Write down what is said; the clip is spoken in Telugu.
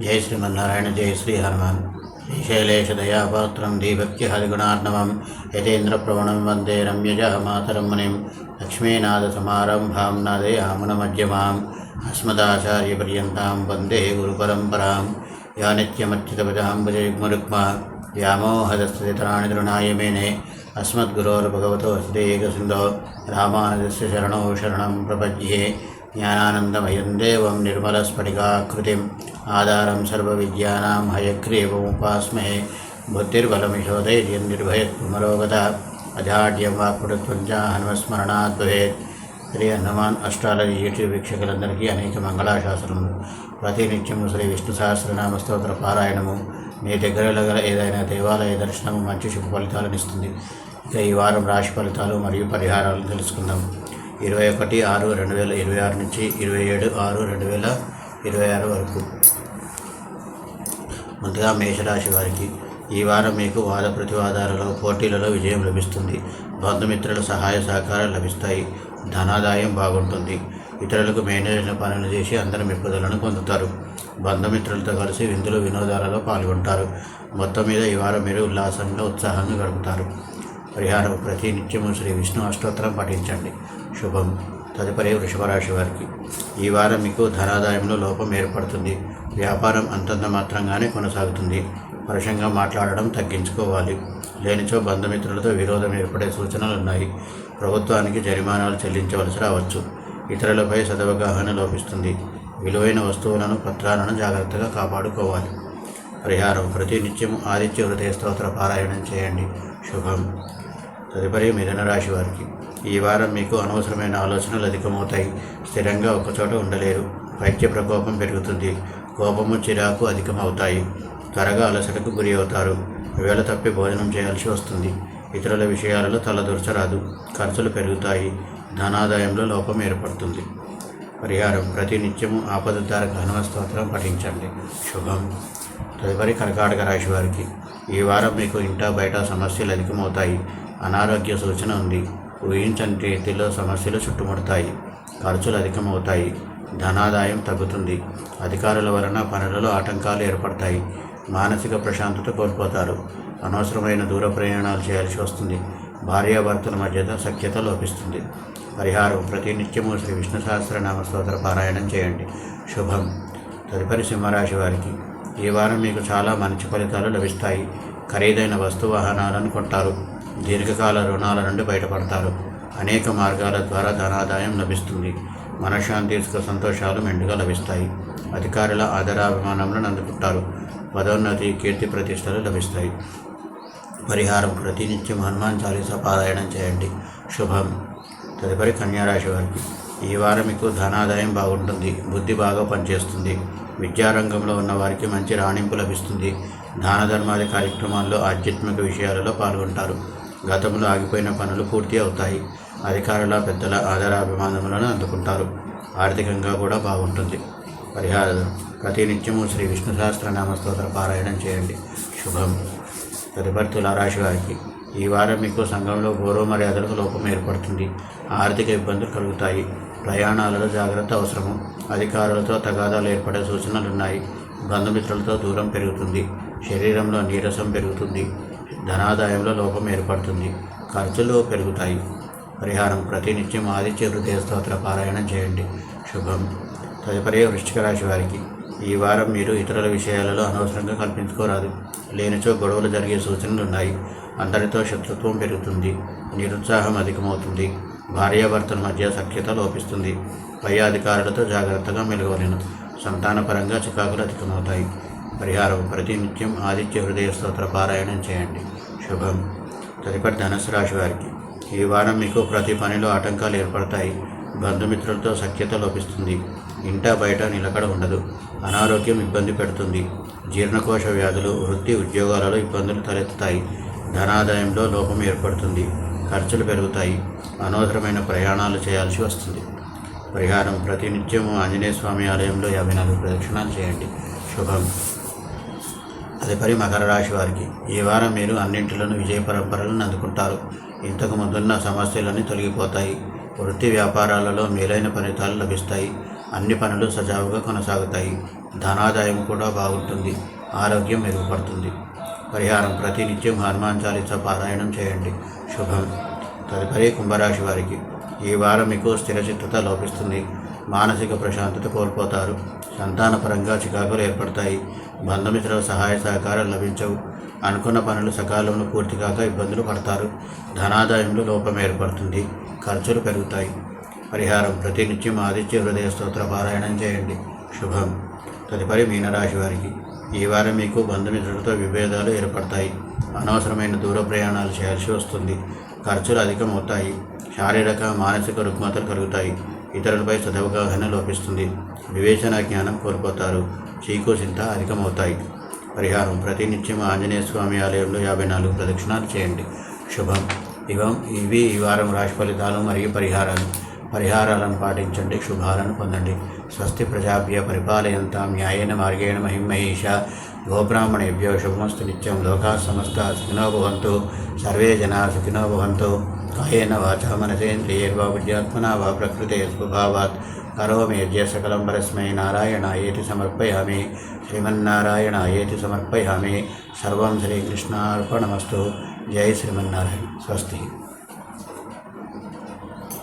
जय श्रीमन्नारायण जय श्री हनुमान श्रीशैलेशदयापात्रं दीभक्तिहरिगुणार्णवं यतेन्द्रप्रवणं वन्दे रम्यजः मातरं मुनिं लक्ष्मीनाथसमारम्भां नादयामुनमध्यमाम् अस्मदाचार्यपर्यन्तां वन्दे गुरुपरम्परां या नित्यमच्युतपदाम्बुजयुग्मरुक्मा व्यामोहदस्तराणि तृणाय मेने अस्मद्गुरोर्भगवतो हस्तेकसिन्धो रामानुजस्य शरणौ शरणं प्रपद्ये ज्ञानानन्दमयं देवं निर्मलस्फटिकाकृतिम् आधारं सर्वविद्यानां हयग्रीवमुपास्महे बुद्धिर्बलमिशोधैर्यं निर्भयत्वमरोगता अजाड्यं वाक्पटुत्वञ्च हनुमस्मरणात् भवेत् శ్రీ హనుమాన్ అష్టాలజీ యూట్యూబ్ వీక్షకులందరికీ అనేక మంగళాశాసనములు. ప్రతినిత్యము శ్రీ విష్ణు సహస్రనామ స్తోత్ర పారాయణము మీ దగ్గరలో గల ఏదైనా దేవాలయ దర్శనము మంచి శుభ ఫలితాలను ఇస్తుంది. ఇక ఈ వారం రాశి ఫలితాలు మరియు పరిహారాలను తెలుసుకుందాం. 21/6/2026 నుంచి 27/6/2026 వరకు. ముందుగా మేషరాశి వారికి ఈ వారం మీకు వాద ప్రతివాదాలలో పోటీలలో విజయం లభిస్తుంది. బంధుమిత్రుల సహాయ సహకారాలు లభిస్తాయి. ధనాదాయం బాగుంటుంది. ఇతరులకు మేలైన పనులు చేసి అందరి మెప్పుదలను పొందుతారు. బంధుమిత్రులతో కలిసి విందులు వినోదాలలో పాల్గొంటారు. మొత్తం మీద ఈ వారం మీరు ఉల్లాసంగా ఉత్సాహంగా గడుపుతారు. పరిహారం ప్రతి నిత్యము శ్రీ విష్ణు అష్టోత్తరం పఠించండి. శుభం. తదుపరి వృషభరాశి వారికి ఈ వారం మీకు ధనాదాయంలో లోపం ఏర్పడుతుంది. వ్యాపారం అంతంత మాత్రంగానే కొనసాగుతుంది. పరుషంగా మాట్లాడడం తగ్గించుకోవాలి. లేనిచో బంధుమిత్రులతో విరోధం ఏర్పడే సూచనలు ఉన్నాయి. ప్రభుత్వానికి జరిమానాలు చెల్లించవలసి రావచ్చు. ఇతరులపై సదవగాహన లోపిస్తుంది. విలువైన వస్తువులను పత్రాలను జాగ్రత్తగా కాపాడుకోవాలి. పరిహారం ప్రతి నిత్యం ఆదిత్య హృదయ స్తోత్ర పారాయణం చేయండి. శుభం. తదుపరి మిథున రాశి వారికి ఈ వారం మీకు అనవసరమైన ఆలోచనలు అధికమవుతాయి. స్థిరంగా ఒకచోట ఉండలేరు. పైత్య ప్రకోపం పెరుగుతుంది. కోపము చిరాకు అధికమవుతాయి. త్వరగా అలసటకు గురి అవుతారు. వేళ తప్పి భోజనం చేయాల్సి వస్తుంది. ఇతరుల విషయాలలో తలదూర్చరాదు. ఖర్చులు పెరుగుతాయి. ధనాదాయంలో లోపం ఏర్పడుతుంది. పరిహారం ప్రతి నిత్యము ఆపదద్దారక హనుమ స్తోత్రం పఠించండి. శుభం. తదుపరి కర్కాటక రాశి వారికి ఈ వారం మీకు ఇంటా బయట సమస్యలు అధికమవుతాయి. అనారోగ్య సూచన ఉంది. ఊహించని రీతిలో సమస్యలు చుట్టుముడతాయి. ఖర్చులు అధికమవుతాయి. ధనాదాయం తగ్గుతుంది. అధికారుల వలన పనులలో ఆటంకాలు ఏర్పడతాయి. మానసిక ప్రశాంతత కోల్పోతారు. అనవసరమైన దూర ప్రయాణాలు చేయాల్సి వస్తుంది. భార్యాభర్తల మధ్య సఖ్యత లోపిస్తుంది. పరిహారం ప్రతి నిత్యము శ్రీ విష్ణు సహస్రనామ స్తోత్ర పారాయణం చేయండి. శుభం. తదుపరి సింహరాశి వారికి ఈ వారం మీకు చాలా మంచి ఫలితాలు లభిస్తాయి. ఖరీదైన వస్తు వాహనాలను కొంటారు. దీర్ఘకాల రుణాల నుండి బయటపడతారు. అనేక మార్గాల ద్వారా ధనాదాయం లభిస్తుంది. మనశ్శాంతి సుఖ సంతోషాలు మెండుగా లభిస్తాయి. అధికారుల ఆదరాభిమానములను అందుకుంటారు. పదోన్నతి కీర్తి ప్రతిష్టలు లభిస్తాయి. పరిహారం ప్రతినిత్యం హనుమాన్ చాలీసా పారాయణం చేయండి. శుభం. తదుపరి కన్యారాశి వారికి ఈ వారం మీకు ధనాదాయం బాగుంటుంది. బుద్ధి బాగా పనిచేస్తుంది. విద్యారంగంలో ఉన్న వారికి మంచి రాణింపు లభిస్తుంది. దాన ధర్మాది కార్యక్రమాల్లో ఆధ్యాత్మిక విషయాలలో పాల్గొంటారు. గతంలో ఆగిపోయిన పనులు పూర్తి అవుతాయి. అధికారుల పెద్దల ఆదరాభిమానములను అందుకుంటారు. ఆర్థికంగా కూడా బాగుంటుంది. పరిహారం ప్రతి నిత్యము శ్రీ విష్ణు సహస్రనామ స్తోత్ర పారాయణం చేయండి. శుభం. తదుపరి తులారాశి వారికి ఈ వారం మీకు సంఘంలో గౌరవ మర్యాదలకు లోపం ఏర్పడుతుంది. ఆర్థిక ఇబ్బందులు కలుగుతాయి. ప్రయాణాలలో జాగ్రత్త అవసరము. అధికారులతో తగాదాలు ఏర్పడే సూచనలున్నాయి. బంధుమిత్రులతో దూరం పెరుగుతుంది. శరీరంలో నీరసం పెరుగుతుంది. ధనాదాయంలో లోపం ఏర్పడుతుంది. ఖర్చులు పెరుగుతాయి. పరిహారం ప్రతినిత్యం ఆదిత్య హృదయ స్తోత్ర పారాయణం చేయండి. శుభం. తదుపరి వృశ్చిక రాశి వారికి ఈ వారం మీరు ఇతరుల విషయాలలో అనవసరంగా కల్పించుకోరాదు. లేనిచో గొడవలు జరిగే సూచనలు ఉన్నాయి. అందరితో శత్రుత్వం పెరుగుతుంది. నిరుత్సాహం అధికమవుతుంది. భార్యాభర్తల మధ్య సఖ్యత లోపిస్తుంది. పై అధికారులతో జాగ్రత్తగా మెలగవలెను. సంతానపరంగా చికాకులు అధికమవుతాయి. పరిహారం ప్రతినిత్యం ఆదిత్య హృదయ స్తోత్ర పారాయణం చేయండి. శుభం. తదుపరి ధనుస్సు రాశి వారికి ఈ వారం మీకు ప్రతి పనిలో ఆటంకాలు ఏర్పడతాయి. బంధుమిత్రులతో సఖ్యత లోపిస్తుంది. ఇంటా బయట నిలకడ ఉండదు. అనారోగ్యం ఇబ్బంది పెడుతుంది. జీర్ణకోశ వ్యాధులు వృత్తి ఉద్యోగాలలో ఇబ్బందులు తలెత్తుతాయి. ధనాదాయంలో లోపం ఏర్పడుతుంది. ఖర్చులు పెరుగుతాయి. అనవసరమైన ప్రయాణాలు చేయాల్సి వస్తుంది. పరిహారం ప్రతినిత్యము ఆంజనేయ స్వామి ఆలయంలో 54 ప్రదక్షిణాలు చేయండి. శుభం. తదుపరి మకర రాశి వారికి ఈ వారం మీరు అన్నింటిలోనూ విజయ పరంపరలను అందుకుంటారు. ఇంతకు ముందున్న సమస్యలన్నీ తొలగిపోతాయి. వృత్తి వ్యాపారాలలో మేలైన ఫలితాలు లభిస్తాయి. అన్ని పనులు సజావుగా కొనసాగుతాయి. ధనాదాయం కూడా బాగుంటుంది. ఆరోగ్యం మెరుగుపడుతుంది. పరిహారం ప్రతినిత్యం హనుమాన్ చాలీసా పారాయణం చేయండి. శుభం. తదుపరి కుంభరాశి వారికి ఈ వారం మీకు స్థిరచిత్తత లోపిస్తుంది. మానసిక ప్రశాంతత కోల్పోతారు. సంతానపరంగా చికాకులు ఏర్పడతాయి. బంధుమిత్రుల సహాయ సహకారాలు లభించవు. అనుకున్న పనులు సకాలంలో పూర్తి కాక ఇబ్బందులు పడతారు. ధనాదాయంలో లోపం ఏర్పడుతుంది. ఖర్చులు పెరుగుతాయి. పరిహారం ప్రతినిత్యం ఆదిత్య హృదయ స్తోత్ర పారాయణం చేయండి. శుభం. తదుపరి మీనరాశి వారికి ఈ వారం మీకు బంధుమిత్రులతో విభేదాలు ఏర్పడతాయి. అనవసరమైన దూర ప్రయాణాలు చేయాల్సి వస్తుంది. ఖర్చులు అధికమవుతాయి. శారీరక మానసిక రుగ్మతలు కలుగుతాయి. ఇతరులపై సదవగాహన లోపిస్తుంది. వివేచన జ్ఞానం కోల్పోతారు. చీకు చింత అధికమవుతాయి. పరిహారం ప్రతినిత్యం ఆంజనేయ స్వామి ఆలయంలో 54 ప్రదక్షిణాలు చేయండి. శుభం. ఇవి ఈ వారం రాశి ఫలితాలు మరియు పరిహారాలను పాటించండి. శుభాలను పొందండి. స్వస్తి ప్రజాభ్య పరిపాలయంతాం న్యాయేన మార్గేణ మహిమహేష గోబ్రాహ్మణేభ్యో శుభమస్తు నిత్యం. లోకా సమస్తా సుఖినో భవంతు. సర్వే జనా సుఖినో భవంతు. కాయేన వాచా మనసేంద్రియైర్వా బుద్ధ్యాత్మనా వా ప్రకృతే స్వభావాత్ కరోమి యజ్ఞ సకలం పరస్మై నారాయణాయేతి సమర్పయామి. శ్రీమన్నారాయణాయేతి సమర్పయామి. సర్వం శ్రీకృష్ణార్పణమస్తు. జై శ్రీమన్నారాయణ. స్వస్తి.